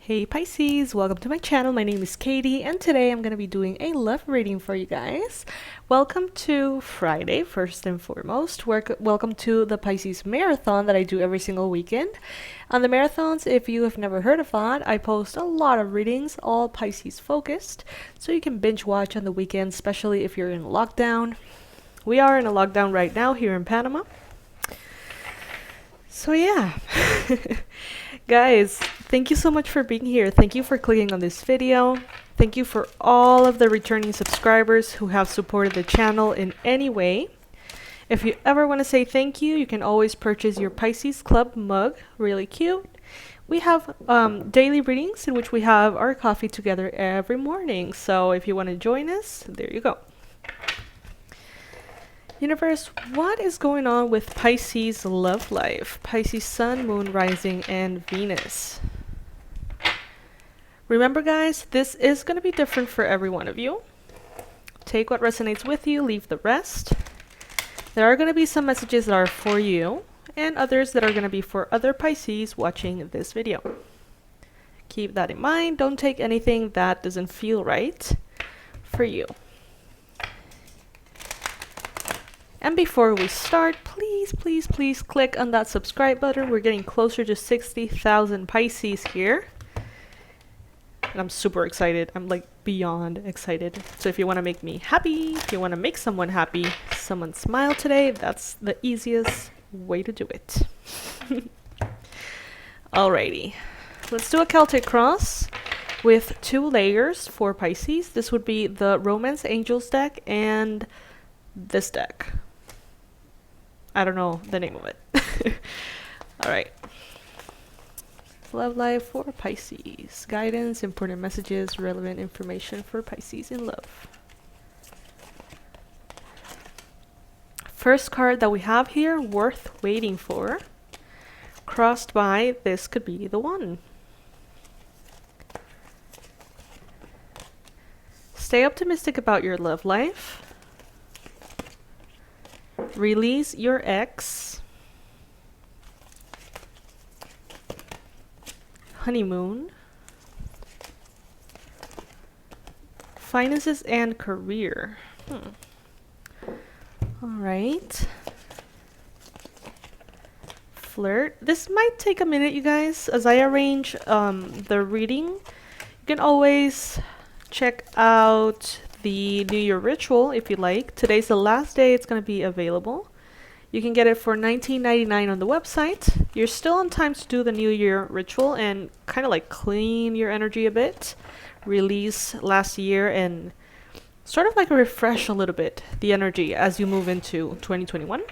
Hey Pisces, welcome to my channel. My name is Katie and today I'm going to be doing a love reading for you guys. Welcome to Friday, first and foremost. Welcome to the Pisces Marathon that I do every single weekend. On the marathons, if you have never heard of that, I post a lot of readings, all Pisces focused, so you can binge watch on the weekend, especially if you're in lockdown. We are in a lockdown right now here in Panama. So yeah. Guys, thank you so much for being here. Thank you for clicking on this video. Thank you for all of the returning subscribers who have supported the channel in any way. If you ever want to say thank you, you can always purchase your Pisces Club mug. Really cute. We have daily readings in which we have our coffee together every morning. So if you want to join us, there you go. Universe, what is going on with Pisces love life? Pisces Sun, Moon, Rising, and Venus. Remember guys, this is going to be different for every one of you. Take what resonates with you, leave the rest. There are going to be some messages that are for you, and others that are going to be for other Pisces watching this video. Keep that in mind. Don't take anything that doesn't feel right for you. And before we start, please click on that subscribe button. We're getting closer to 60,000 Pisces here. And I'm super excited. I'm like beyond excited. So if you want to make me happy, if you want to make someone happy, someone smile today, that's the easiest way to do it. Alrighty. Let's do a Celtic cross with 2 layers for Pisces. This would be the Romance Angels deck and this deck. I don't know the name of it. Alright. Love life for Pisces. Guidance, important messages, relevant information for Pisces in love. First card that we have here, worth waiting for. Crossed by, this could be the one. Stay optimistic about your love life. Release your ex. Honeymoon. Finances and career. Alright. Flirt. This might take a minute, you guys, as I arrange the reading. You can always check out the New Year ritual if you like. Today's the last day it's going to be available. You can get it for $19.99 on the website. You're still on time to do the New Year ritual and kind of like clean your energy a bit, release last year, and sort of like refresh a little bit the energy as you move into 2021.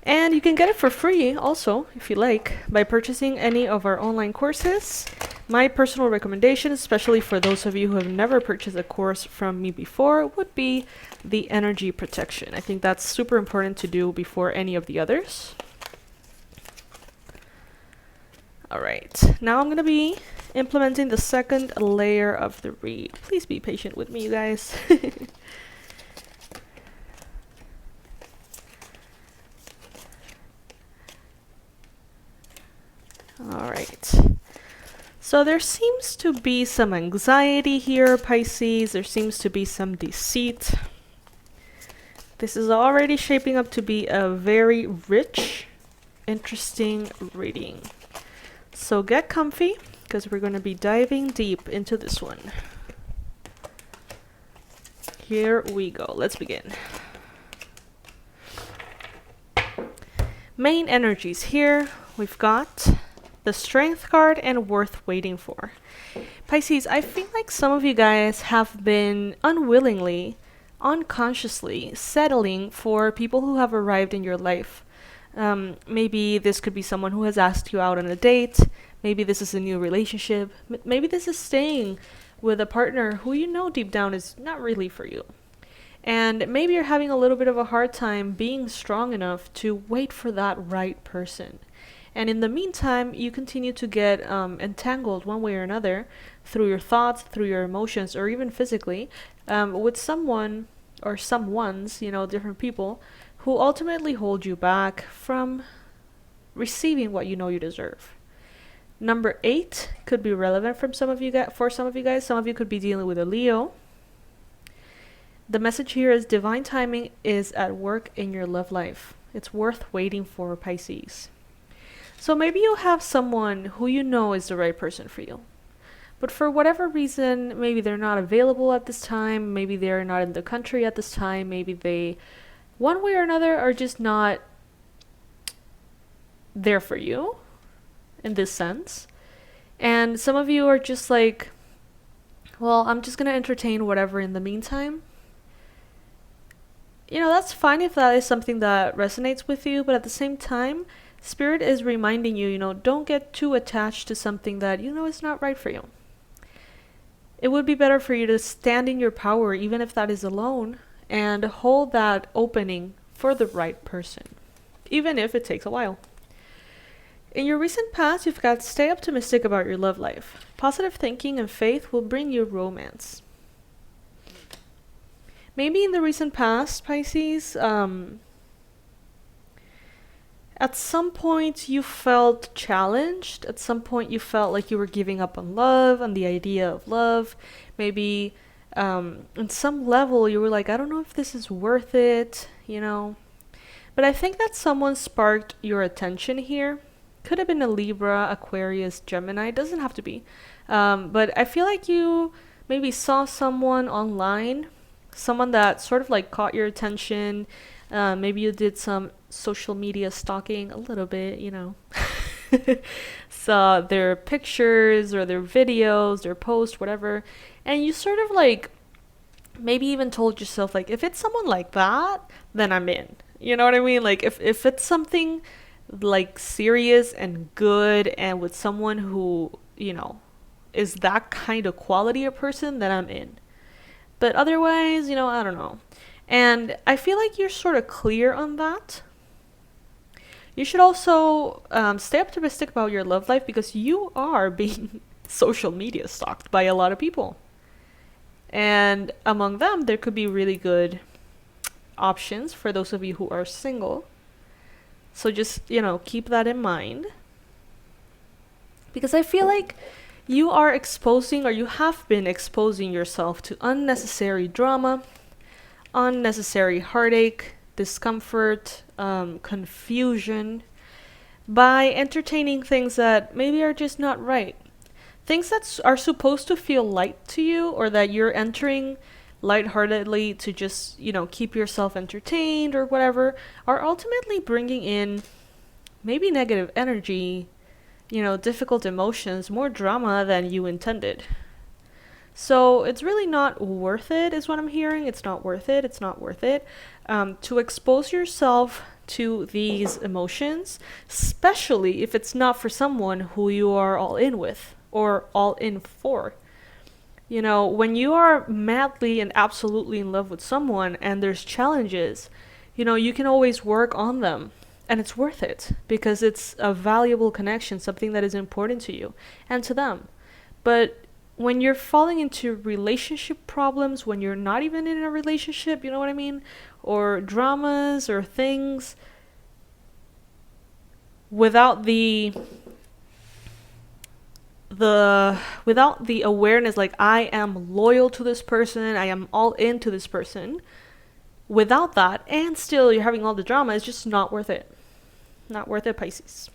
And you can get it for free also, if you like, by purchasing any of our online courses. My personal recommendation, especially for those of you who have never purchased a course from me before, would be the energy protection. I think that's super important to do before any of the others. Alright, now I'm going to be implementing the second layer of the read. Please be patient with me, you guys. Alright. So there seems to be some anxiety here, Pisces. There seems to be some deceit. This is already shaping up to be a very rich, interesting reading. So get comfy, because we're going to be diving deep into this one. Here we go. Let's begin. Main energies here. We've got the Strength card and worth waiting for. Pisces, I feel like some of you guys have been unwillingly, unconsciously settling for people who have arrived in your life. Maybe this could be someone who has asked you out on a date. Maybe this is a new relationship. Maybe this is staying with a partner who you know deep down is not really for you. And maybe you're having a little bit of a hard time being strong enough to wait for that right person. And in the meantime, you continue to get entangled one way or another through your thoughts, through your emotions, or even physically with someone or someones, you know, different people who ultimately hold you back from receiving what you know you deserve. Number 8 could be relevant from some of you guys. For some of you guys, some of you could be dealing with a Leo. The message here is divine timing is at work in your love life. It's worth waiting for, Pisces. So maybe you have someone who you know is the right person for you. But for whatever reason, maybe they're not available at this time. Maybe they're not in the country at this time. Maybe they, one way or another, are just not there for you in this sense. And some of you are just like, well, I'm just going to entertain whatever in the meantime. You know, that's fine if that is something that resonates with you. But at the same time, Spirit is reminding you, don't get too attached to something that is not right for you. It would be better for you to stand in your power, even if that is alone, and hold that opening for the right person, even if it takes a while. In your recent past, you've got stay optimistic about your love life. Positive thinking and faith will bring you romance. Maybe in the recent past, Pisces, at some point you felt challenged. At some point you felt like you were giving up on love, on the idea of love. Maybe on some level you were like, I don't know if this is worth it, But I think that someone sparked your attention here. Could have been a Libra, Aquarius, Gemini. It doesn't have to be. But I feel like you maybe saw someone online, someone that sort of like caught your attention. Maybe you did some social media stalking a little bit, saw their pictures or their videos, their posts, whatever. And you sort of like maybe even told yourself, like, if it's someone like that, then I'm in. You know what I mean? Like if it's something like serious and good and with someone who, is that kind of quality of person, then I'm in. But otherwise, I don't know. And I feel like you're sort of clear on that. You should also stay optimistic about your love life because you are being social media stalked by a lot of people. And among them, there could be really good options for those of you who are single. So just, keep that in mind. Because I feel like you are exposing, or you have been exposing yourself to unnecessary drama, unnecessary heartache, discomfort, confusion, by entertaining things that maybe are just not right. Things that are supposed to feel light to you, or that you're entering lightheartedly to just, keep yourself entertained or whatever, are ultimately bringing in maybe negative energy, difficult emotions, more drama than you intended. So it's really not worth it, is what I'm hearing. It's not worth it. It's not worth it to expose yourself to these emotions, especially if it's not for someone who you are all in with or all in for. When you are madly and absolutely in love with someone and there's challenges, you can always work on them. And it's worth it because it's a valuable connection, something that is important to you and to them. But when you're falling into relationship problems, when you're not even in a relationship, you know what I mean? Or dramas or things without the awareness, like, I am loyal to this person, I am all into this person. Without that, and still you're having all the drama, it's just not worth it. Not worth it, Pisces.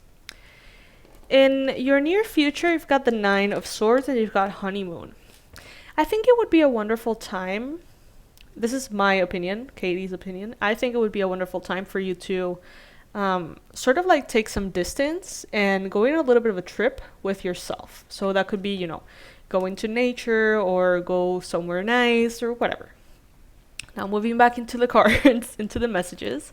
In your near future, you've got the 9 of Swords and you've got honeymoon. I think it would be a wonderful time. This is my opinion, Katie's opinion. I think it would be a wonderful time for you to sort of like take some distance and go on a little bit of a trip with yourself. So that could be, go into nature or go somewhere nice or whatever. Now moving back into the cards, into the messages.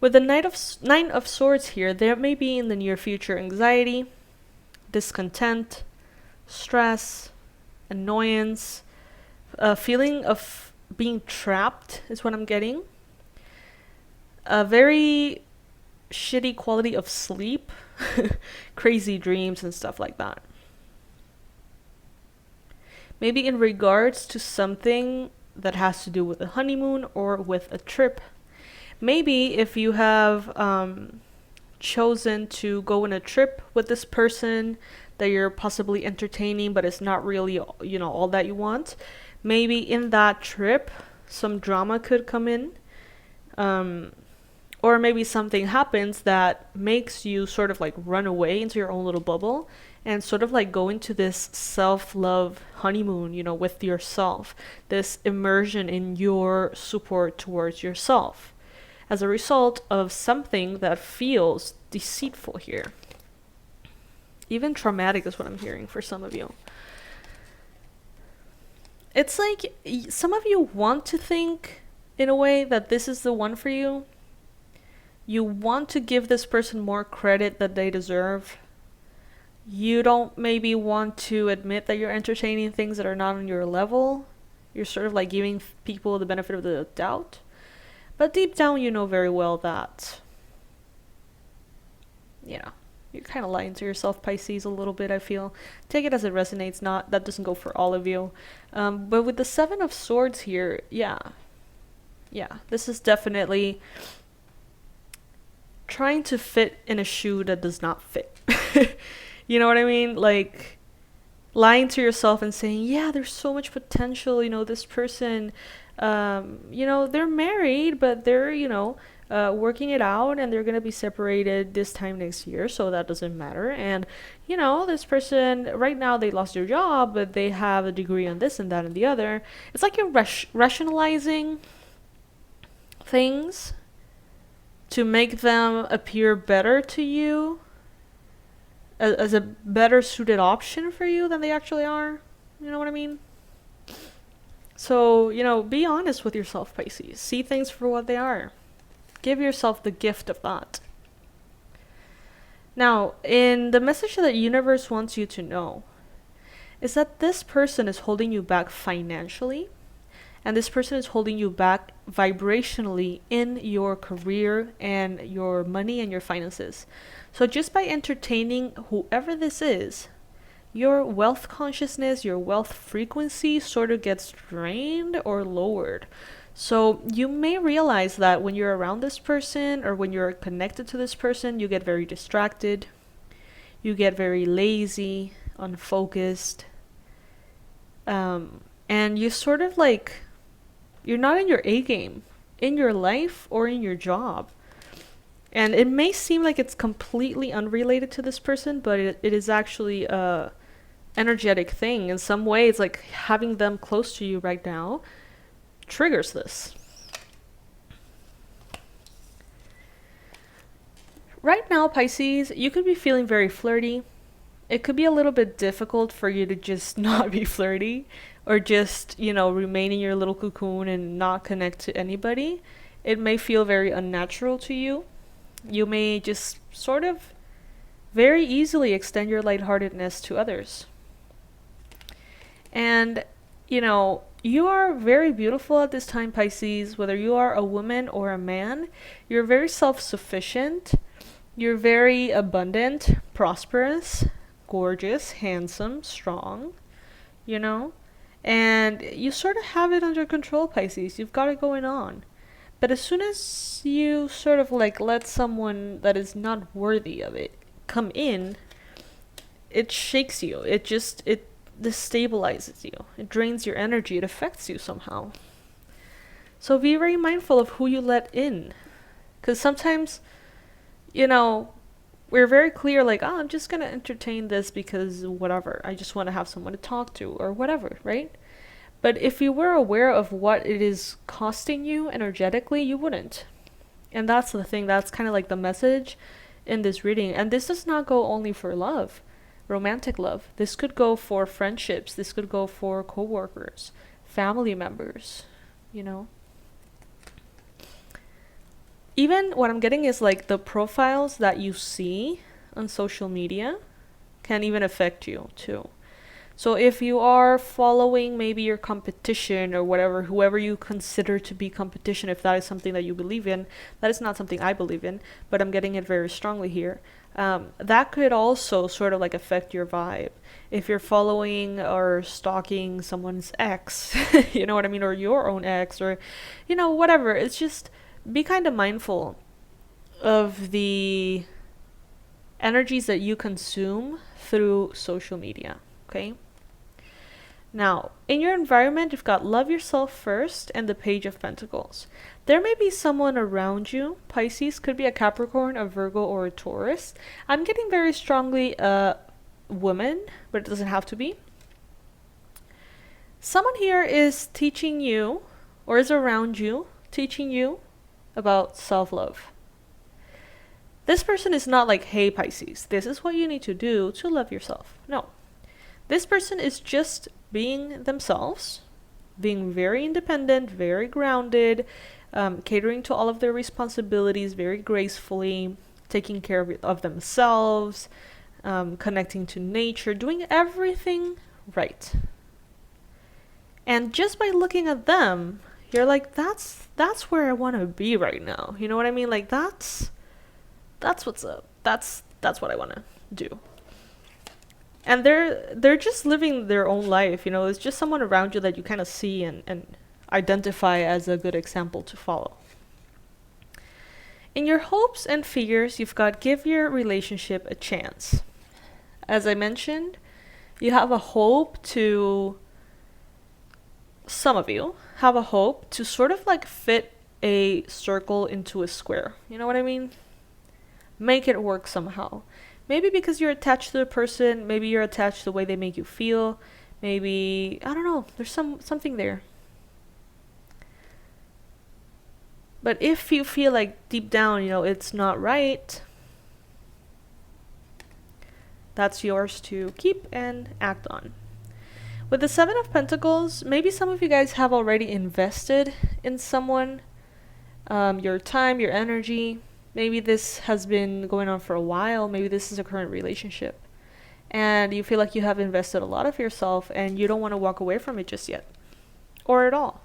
With the 9 of Swords here, there may be in the near future anxiety, discontent, stress, annoyance, a feeling of being trapped is what I'm getting. A very shitty quality of sleep, crazy dreams and stuff like that. Maybe in regards to something that has to do with a honeymoon or with a trip. Maybe if you have chosen to go on a trip with this person that you're possibly entertaining, but it's not really, all that you want. Maybe in that trip, some drama could come in. Or maybe something happens that makes you sort of like run away into your own little bubble and sort of like go into this self-love honeymoon, with yourself, this immersion in your support towards yourself as a result of something that feels deceitful here. Even traumatic is what I'm hearing for some of you. It's like some of you want to think in a way that this is the one for you. You want to give this person more credit that they deserve. You don't maybe want to admit that you're entertaining things that are not on your level. You're sort of like giving people the benefit of the doubt. But deep down, you know very well that, you're kind of lying to yourself, Pisces, a little bit, I feel. Take it as it resonates. That doesn't go for all of you. But with the Seven of Swords here, yeah, this is definitely trying to fit in a shoe that does not fit. You know what I mean? Like lying to yourself and saying, yeah, there's so much potential, this person, they're married, but they're, working it out, and they're going to be separated this time next year, so that doesn't matter. And, this person, right now they lost their job, but they have a degree on this and that and the other. It's like you're rationalizing things to make them appear better to you, as a better suited option for you than they actually are. You know what I mean? So, be honest with yourself, Pisces. See things for what they are. Give yourself the gift of that. Now, in the message that the universe wants you to know is that this person is holding you back financially, and this person is holding you back vibrationally in your career and your money and your finances. So just by entertaining whoever this is, your wealth consciousness, your wealth frequency sort of gets drained or lowered. So you may realize that when you're around this person or when you're connected to this person, you get very distracted, you get very lazy, unfocused, and you sort of like, you're not in your A game, in your life or in your job. And it may seem like it's completely unrelated to this person, but it is actually a energetic thing. In some way, it's like having them close to you right now triggers this. Right now, Pisces, you could be feeling very flirty. It could be a little bit difficult for you to just not be flirty, or just, remain in your little cocoon and not connect to anybody. It may feel very unnatural to you. You may just sort of very easily extend your lightheartedness to others. And, you are very beautiful at this time, Pisces, whether you are a woman or a man. You're very self-sufficient. You're very abundant, prosperous, gorgeous, handsome, strong, and you sort of have it under control, Pisces. You've got it going on. But as soon as you sort of like let someone that is not worthy of it come in, it shakes you. It destabilizes you. It drains your energy. It affects you somehow. So be very mindful of who you let in. Because sometimes, we're very clear, like, I'm just going to entertain this because whatever. I just want to have someone to talk to or whatever, right? But if you were aware of what it is costing you energetically, you wouldn't. And that's the thing. That's kind of like the message in this reading. And this does not go only for love, romantic love. This could go for friendships. This could go for co-workers, family members, Even what I'm getting is like the profiles that you see on social media can even affect you too. So if you are following maybe your competition or whatever, whoever you consider to be competition, if that is something that you believe in, that is not something I believe in, but I'm getting it very strongly here. That could also sort of like affect your vibe. If you're following or stalking someone's ex, you know what I mean, or your own ex, or, whatever. It's just be kind of mindful of the energies that you consume through social media, okay? Now, in your environment, you've got love yourself first and the Page of Pentacles. There may be someone around you. Pisces could be a Capricorn, a Virgo, or a Taurus. I'm getting very strongly a woman, but it doesn't have to be. Someone here is teaching you, or is around you, teaching you about self-love. This person is not like, hey Pisces, this is what you need to do to love yourself. No. This person is just being themselves, being very independent, very grounded, catering to all of their responsibilities very gracefully, taking care of themselves, connecting to nature, doing everything right. And just by looking at them, you're like, that's where I want to be right now. You know what I mean? Like that's what's up. That's what I want to do. And they're just living their own life, you know. It's just someone around you that you kind of see and identify as a good example to follow. In your hopes and fears, you've got give your relationship a chance. As I mentioned, you have a hope to, some of you have a hope to sort of like fit a circle into a square. You know what I mean? Make it work somehow. Maybe because you're attached to a person, maybe you're attached to the way they make you feel, maybe, I don't know, there's something there. But if you feel like deep down, you know, it's not right, that's yours to keep and act on. With the Seven of Pentacles, maybe some of you guys have already invested in someone, your time, your energy. Maybe this has been going on for a while. Maybe this is a current relationship. And you feel like you have invested a lot of yourself and you don't want to walk away from it just yet. Or at all.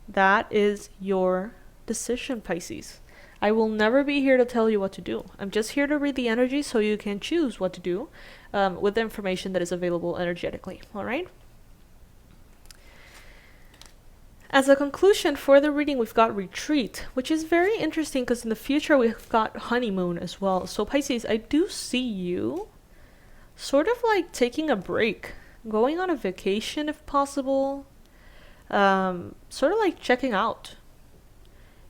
That is your decision, Pisces. I will never be here to tell you what to do. I'm just here to read the energy so you can choose what to do with the information that is available energetically. All right? As a conclusion for the reading, we've got retreat, which is very interesting because in the future we've got honeymoon as well. So Pisces, I do see you sort of like taking a break, going on a vacation if possible, sort of like checking out,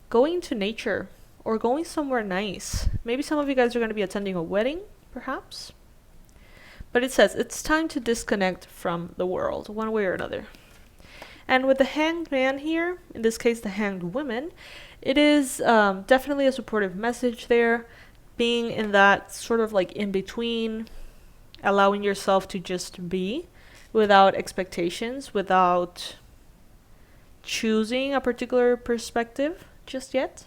going to nature or going somewhere nice. Maybe some of you guys are going to be attending a wedding, perhaps. But it says it's time to disconnect from the world, one way or another. And with the Hanged Man here, in this case the Hanged Woman, it is definitely a supportive message there, being in that sort of like in between, allowing yourself to just be without expectations, without choosing a particular perspective just yet.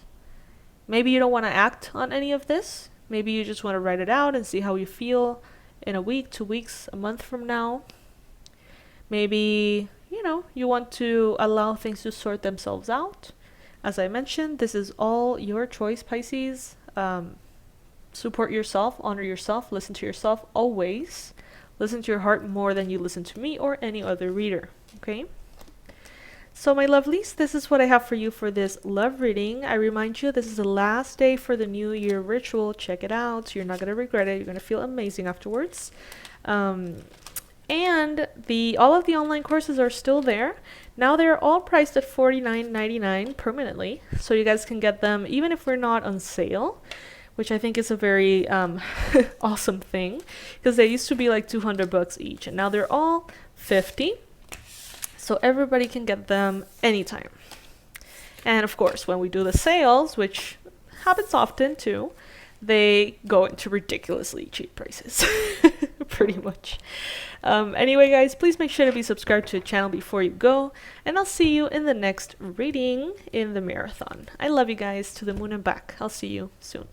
Maybe you don't want to act on any of this. Maybe you just want to write it out and see how you feel in a week, 2 weeks, a month from now. Maybe, you know, you want to allow things to sort themselves out. As I mentioned, this is all your choice, Pisces. Support yourself, honor yourself, listen to yourself always. Listen to your heart more than you listen to me or any other reader, okay? So my lovelies, this is what I have for you for this love reading. I remind you, this is the last day for the New Year ritual. Check it out. You're not going to regret it. You're going to feel amazing afterwards. And all of the online courses are still there. Now they're all priced at $49.99 permanently. So you guys can get them even if we're not on sale, which I think is a very awesome thing, because they used to be like $200 each and now they're all $50. So everybody can get them anytime. And of course, when we do the sales, which happens often too, they go into ridiculously cheap prices. Pretty much. Anyway, guys, please make sure to be subscribed to the channel before you go. And I'll see you in the next reading in the marathon. I love you guys to the moon and back. I'll see you soon.